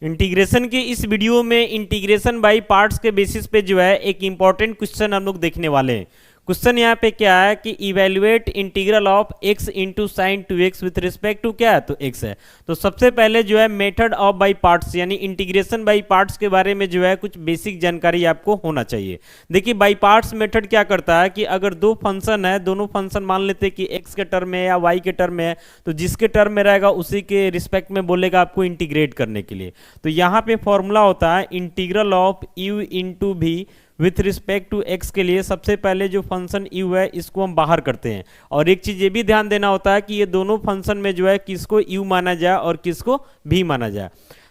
Integration के इस video में इंटीग्रेशन बाय पार्ट्स के बेसिस पे जो है एक इंपॉर्टेंट क्वेश्चन हम लोग देखने वाले हैं। क्वेश्चन यहाँ पे क्या है कि evaluate integral of x into sine 2x with respect to क्या है, तो x है। तो सबसे पहले जो है मेथड ऑफ बाय पार्ट्स यानी इंटीग्रेशन बाय पार्ट्स के बारे में जो है कुछ बेसिक जानकारी आपको होना चाहिए। देखिए बाय पार्ट्स मेथड क्या करता है कि अगर दो फंक्शन है, दोनों फंक्शन मान लेते हैं कि x के टर्म में या y के टर्म में है, तो जिसके टर्म में रहेगा उसी के रिस्पेक्ट में बोलेगा आपको इंटीग्रेट करने के लिए। तो यहाँ पे फॉर्मूला होता है इंटीग्रल ऑफ u इंटू भी विथ रिस्पेक्ट टू x के लिए सबसे पहले जो फंक्शन u है इसको हम बाहर करते हैं। और एक चीज ये भी ध्यान देना होता है कि ये दोनों फंक्शन में जो है किसको u माना जाए और किसको v माना जाए।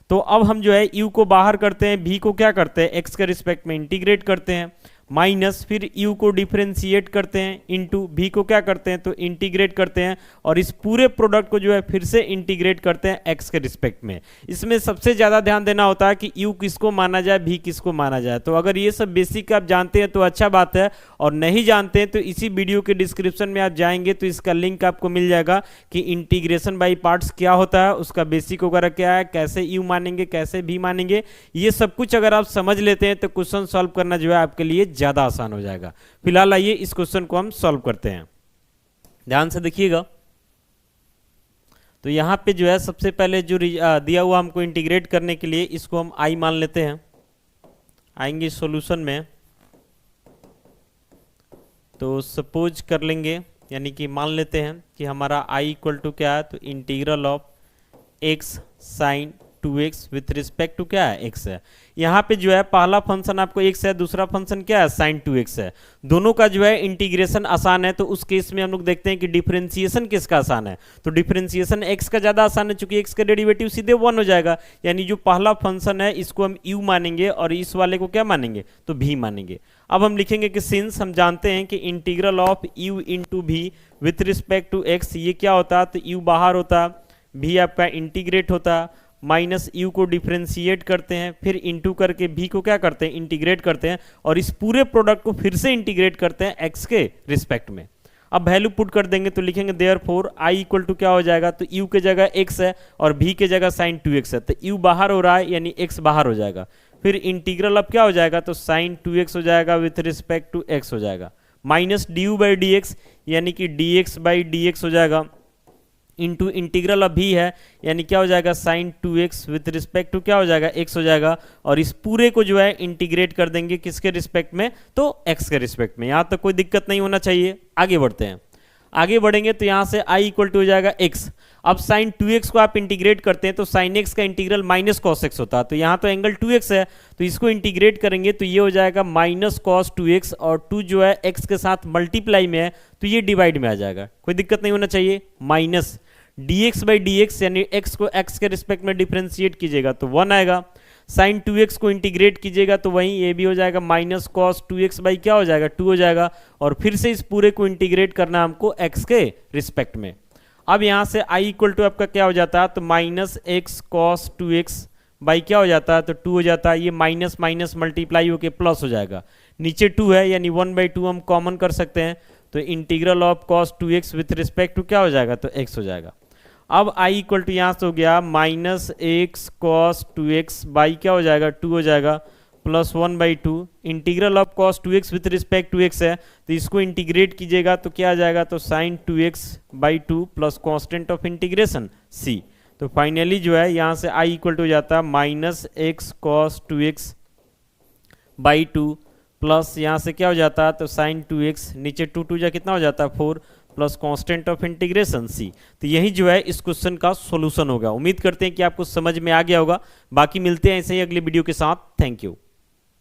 तो अब हम जो है u को बाहर करते हैं, v को क्या करते हैं x के रिस्पेक्ट में इंटीग्रेट करते हैं, माइनस फिर u को डिफरेंशिएट करते हैं, इंटू v को क्या करते हैं तो इंटीग्रेट करते हैं, और इस पूरे प्रोडक्ट को जो है फिर से इंटीग्रेट करते हैं x के रिस्पेक्ट में। इसमें सबसे ज़्यादा ध्यान देना होता है कि u किसको माना जाए, v किसको माना जाए। तो अगर ये सब बेसिक आप जानते हैं तो अच्छा बात है, और नहीं जानते हैं तो इसी वीडियो के डिस्क्रिप्शन में आप जाएंगे तो इसका लिंक आपको मिल जाएगा कि इंटीग्रेशन बाई पार्ट्स क्या होता है, उसका बेसिक वगैरह क्या है, कैसे u मानेंगे, कैसे v मानेंगे। ये सब कुछ अगर आप समझ लेते हैं तो क्वेश्चन सॉल्व करना जो है आपके लिए ज़्यादा आसान हो जाएगा। फिलहाल आइए इस क्वेश्चन को हम सॉल्व करते हैं, ध्यान से देखिएगा। तो यहाँ पे जो है सबसे पहले जो दिया हुआ हमको इंटीग्रेट करने के लिए इसको हम i मान लेते हैं। आएंगे सॉल्यूशन में तो सपोज कर लेंगे, यानी कि मान लेते हैं कि हमारा i इक्वल टू क्या है तो integral of x sine 2x with respect to क्या है x है। यहाँ पे जो है पहला फंक्शन आपको x है, दूसरा फंक्शन क्या है साइन 2x है। दोनों का जो है इंटीग्रेशन आसान है, तो उस केस में हम लोग देखते हैं कि डिफरेंशिएशन किसका आसान है, तो डिफरेंशिएशन x का ज़्यादा आसान है, चूंकि x का डेरिवेटिव सीधे 1 हो जाएगा। यानी जो पहला फंक्शन है इसको हम u मानेंगे और इस वाले को क्या मानेंगे तो v मानेंगे। अब हम लिखेंगे कि सिंस हम जानते हैं कि इंटीग्रल ऑफ u इंटू भी विथ रिस्पेक्ट टू x ये क्या होता है तो u बाहर होता, v आपका इंटीग्रेट होता, माइनस u को डिफरेंशिएट करते हैं, फिर इंटू करके v को क्या करते हैं इंटीग्रेट करते हैं, और इस पूरे प्रोडक्ट को फिर से इंटीग्रेट करते हैं x के रिस्पेक्ट में। अब वैल्यू पुट कर देंगे तो लिखेंगे देयरफॉर i इक्वल टू क्या हो जाएगा तो u के जगह x है और v के जगह साइन 2x है, तो u बाहर हो रहा है यानी x बाहर हो जाएगा। फिर इंटीग्रल अब क्या हो जाएगा तो साइन 2x हो जाएगा विथ रिस्पेक्ट टू x हो जाएगा, माइनस du बाई dx यानी कि dx बाई dx हो जाएगा, इंटू इंटीग्रल अब भी है यानी क्या हो जाएगा sign 2x with respect to क्या हो जाएगा x हो जाएगा, और इस पूरे को जो है इंटीग्रेट कर देंगे किसके रिस्पेक्ट में तो x के रिस्पेक्ट में। यहाँ तक कोई दिक्कत नहीं होना चाहिए। आगे बढ़ते हैं, आगे बढ़ेंगे तो यहाँ से i इक्वल टू हो जाएगा x। अब साइन 2x को आप इंटीग्रेट करते हैं तो साइन x का इंटीग्रल माइनस कॉस x होता है, तो यहाँ तो एंगल 2x है तो इसको इंटीग्रेट करेंगे तो ये हो जाएगा माइनस कॉस 2x, और 2 जो है x के साथ मल्टीप्लाई में है तो ये डिवाइड में आ जाएगा, कोई दिक्कत नहीं होना चाहिए। माइनस dx बाई dx यानी x को x के रिस्पेक्ट में डिफरेंशिएट कीजिएगा तो 1 आएगा, साइन 2x को इंटीग्रेट कीजिएगा तो वहीं ये भी हो जाएगा माइनस कॉस 2x बाई क्या हो जाएगा 2 हो जाएगा, और फिर से इस पूरे को इंटीग्रेट करना हमको x के रिस्पेक्ट में। अब यहाँ से i इक्वल टू आपका क्या हो जाता है तो minus x cos 2x by क्या हो जाता है तो 2 हो जाता है, ये माइनस माइनस मल्टीप्लाई होके प्लस हो जाएगा, नीचे 2 है यानी 1/2 हम कॉमन कर सकते हैं, तो integral of cos 2x with respect to क्या हो जाएगा तो x हो जाएगा। अब i इक्वल टू यहाँ से हो गया minus x cos 2x by क्या हो जाएगा 2 हो जाएगा, plus 1/2, integral of cos 2x with respect to x है तो इसको इंटीग्रेट कीजिएगा तो क्या आ जाएगा तो sine 2x by 2 plus constant of integration c। तो फाइनली जो है यहाँ से i इक्वल टू हो जाता है minus x cos 2x by 2 plus यहाँ से क्या हो जाता है तो साइन 2x, नीचे 2 2 जा कितना हो जाता है 4 plus constant of integration c। तो यही जो है इस क्वेश्चन का सॉल्यूशन होगा। उम्मीद करते हैं कि आपको समझ में आ गया होगा। बाकी मिलते हैं ऐसे ही अगले वीडियो के साथ। Thank you.